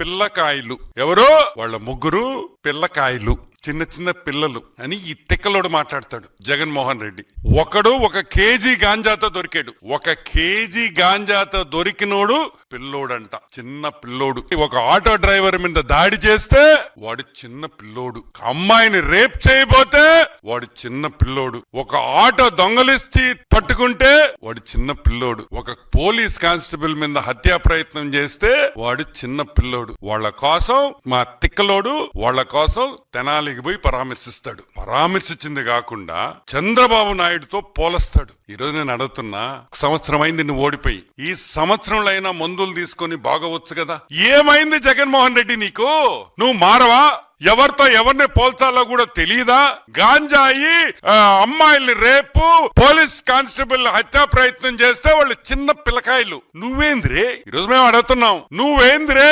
పిల్లకాయలు. ఎవరో వాళ్ళ ముగ్గురు పిల్లకాయలు, చిన్న చిన్న పిల్లలు అని ఈ తిక్కలోడు మాట్లాడతాడు జగన్మోహన్ రెడ్డి. ఒకడు 1 కేజీ గాంజాతో దొరికాడు. 1 కేజీ గాంజాతో దొరికినోడు పిల్లోడంట, చిన్న పిల్లోడు. ఒక ఆటో డ్రైవర్ మీద దాడి చేస్తే వాడు చిన్న పిల్లోడు. అమ్మాయిని రేప్ చేయబోతే వాడు చిన్న పిల్లోడు. ఒక ఆటో దొంగలిస్తే పట్టుకుంటే వాడు చిన్న పిల్లోడు. ఒక పోలీస్ కానిస్టేబుల్ మీద హత్యా ప్రయత్నం చేస్తే వాడు చిన్న పిల్లోడు. వాళ్ళ కోసం మా తిక్కలోడు వాళ్ళ కోసం తెనాలికి పోయి పరామర్శిస్తాడు. పరామర్శించింది కాకుండా చంద్రబాబు నాయుడుతో పోలుస్తాడు. ఈ రోజు నేను అడుగుతున్నా, 1 సంవత్సరం అయింది నువ్వు ఓడిపోయి. ఈ సంవత్సరంలో అయినా మందులు తీసుకొని బాగవచ్చు కదా. ఏమైంది జగన్మోహన్ రెడ్డి నీకు? నువ్వు మారవా? ఎవరితో ఎవరిని పోల్చాలో కూడా తెలియదా? గాంజాయి, అమ్మాయిల్ని రేపు, పోలీస్ కానిస్టేబుల్ హత్యా ప్రయత్నం చేస్తే వాళ్ళు చిన్న పిల్లకాయలు. నువ్వేంద్రే? ఈరోజు మేము అడుగుతున్నాం, నువ్వేంద్రే?